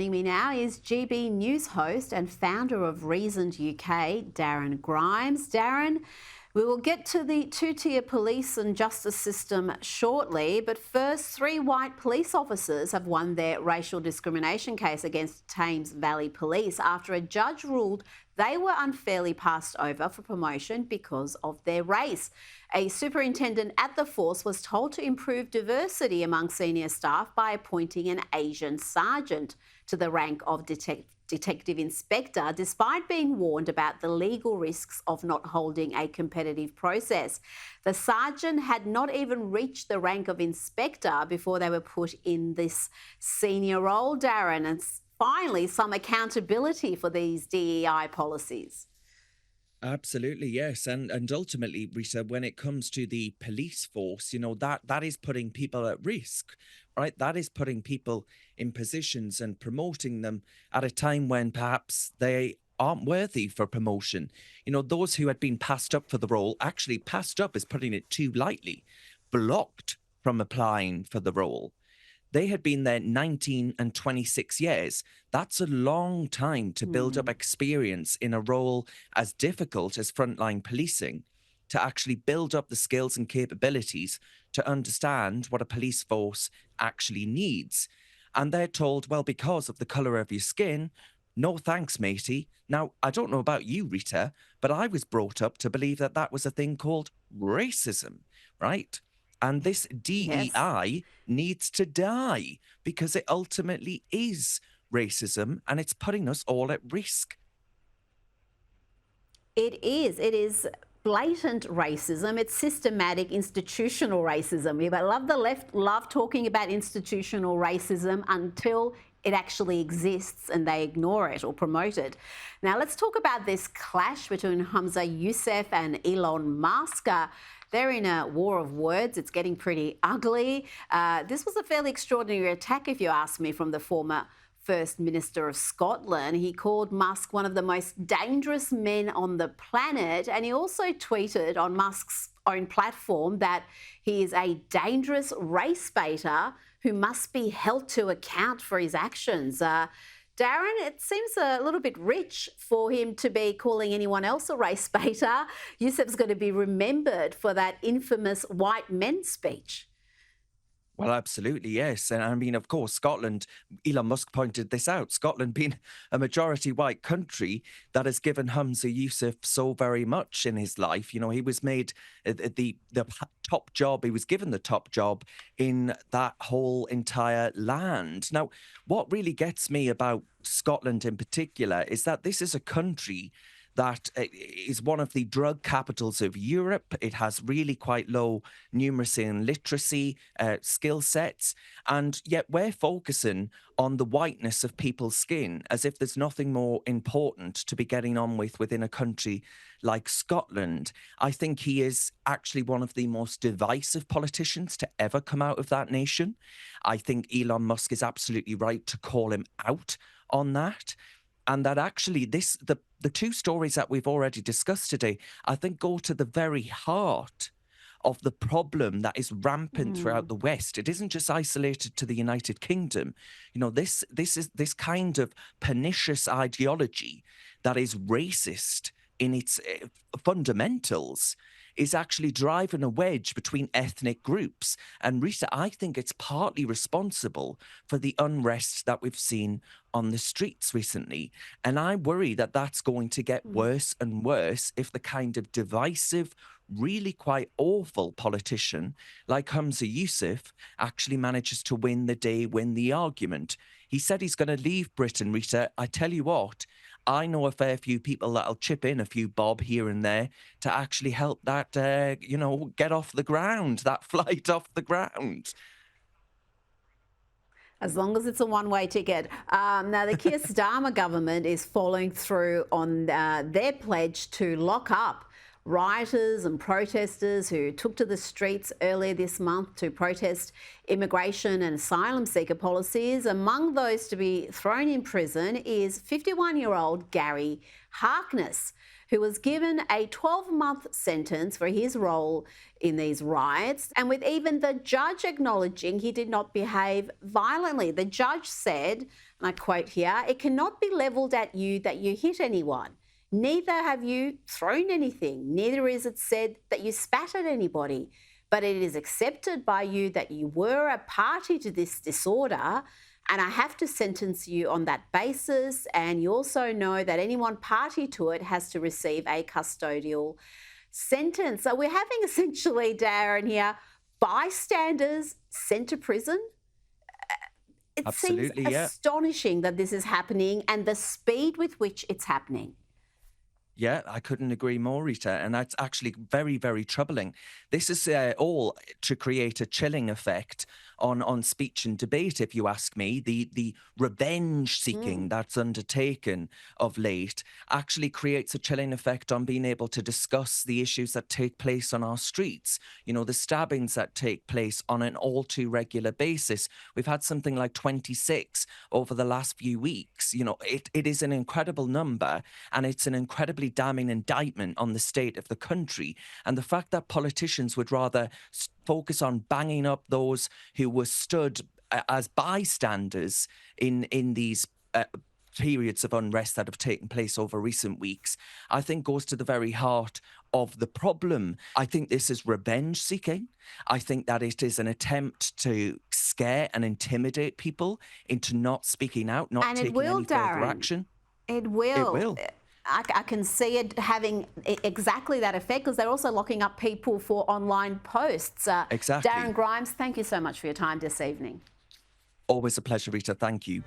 Joining me now is GB News host and founder of Reasoned UK, Darren Grimes. Darren, we will get to the two-tier police and justice system shortly, but first, 3 white police officers have won their racial discrimination case against Thames Valley Police after a judge ruled they were unfairly passed over for promotion because of their race. A superintendent at the force was told to improve diversity among senior staff by appointing an Asian sergeant to the rank of detective inspector, despite being warned about the legal risks of not holding a competitive process. The sergeant had not even reached the rank of inspector before they were put in this senior role, Darren, and finally some accountability for these DEI policies. Absolutely, yes. And ultimately, Rita, when it comes to the police force, that is putting people at risk, right? That is putting people in positions and promoting them at a time when perhaps they aren't worthy for promotion. Those who had been passed up for the role, actually passed up is putting it too lightly, blocked from applying for the role. They had been there 19 and 26 years. That's a long time to build up experience in a role as difficult as frontline policing, to actually build up the skills and capabilities to understand what a police force actually needs. And they're told, well, because of the colour of your skin, no thanks, matey. Now, I don't know about you, Rita, but I was brought up to believe that that was a thing called racism, right? And this DEI needs to die because it ultimately is racism and it's putting us all at risk. It is blatant racism. It's systematic institutional racism. The left love talking about institutional racism until it actually exists and they ignore it or promote it. Now, let's talk about this clash between Yousaf and Elon Musk. They're in a war of words. It's getting pretty ugly. This was a fairly extraordinary attack, if you ask me, from the former First Minister of Scotland. He called Musk one of the most dangerous men on the planet, and he also tweeted on Musk's own platform that he is a dangerous race baiter who must be held to account for his actions. Darren, it seems a little bit rich for him to be calling anyone else a race baiter. Yousaf's going to be remembered for that infamous white men speech. Well, absolutely, yes. And I mean, of course, Scotland, Elon Musk pointed this out, Scotland being a majority white country that has given Yousaf so very much in his life. He was made the top job, he was given the top job in that whole entire land. Now, what really gets me about Scotland in particular is that this is a country that is one of the drug capitals of Europe. It has really quite low numeracy and literacy skill sets. And yet we're focusing on the whiteness of people's skin as if there's nothing more important to be getting on with within a country like Scotland. I think he is actually one of the most divisive politicians to ever come out of that nation. I think Elon Musk is absolutely right to call him out on that. And that actually the 2 stories that we've already discussed today, I think go to the very heart of the problem that is rampant throughout the West. It isn't just isolated to the United Kingdom. This is this kind of pernicious ideology that is racist in its fundamentals is actually driving a wedge between ethnic groups. And Rita, I think it's partly responsible for the unrest that we've seen on the streets recently. And I worry that that's going to get worse and worse if the kind of divisive, really quite awful politician like Yousaf actually manages to win the day, win the argument. He said he's going to leave Britain, Rita. I tell you what, I know a fair few people that'll chip in a few bob here and there to actually help that, get off the ground, that flight off the ground. As long as it's a one-way ticket. Now, the Keir Starmer government is following through on their pledge to lock up rioters and protesters who took to the streets earlier this month to protest immigration and asylum seeker policies. Among those to be thrown in prison is 51-year-old Gary Harkness, who was given a 12-month sentence for his role in these riots, and with even the judge acknowledging he did not behave violently. The judge said and I quote here, "It cannot be levelled at you that you hit anyone. Neither have you thrown anything. Neither is it said that you spat at anybody. But it is accepted by you that you were a party to this disorder, and I have to sentence you on that basis. And you also know that anyone party to it has to receive a custodial sentence." So we're having essentially, Darren, here, bystanders sent to prison. It Absolutely, seems yeah. astonishing that this is happening and the speed with which it's happening. Yeah, I couldn't agree more, Rita. And that's actually very, very troubling. This is all to create a chilling effect on speech and debate, if you ask me. The revenge seeking that's undertaken of late actually creates a chilling effect on being able to discuss the issues that take place on our streets. You know, the stabbings that take place on an all too regular basis. We've had something like 26 over the last few weeks. You know, it is an incredible number, and it's an incredibly damning indictment on the state of the country. And the fact that politicians would rather focus on banging up those who were stood as bystanders in these periods of unrest that have taken place over recent weeks, I think goes to the very heart of the problem. I think this is revenge seeking. I think that it is an attempt to scare and intimidate people into not speaking out, not And it taking will, any further Darren. Action. It will. It will. I can see it having exactly that effect, because they're also locking up people for online posts. Exactly. Darren Grimes, thank you so much for your time this evening. Always a pleasure, Rita. Thank you.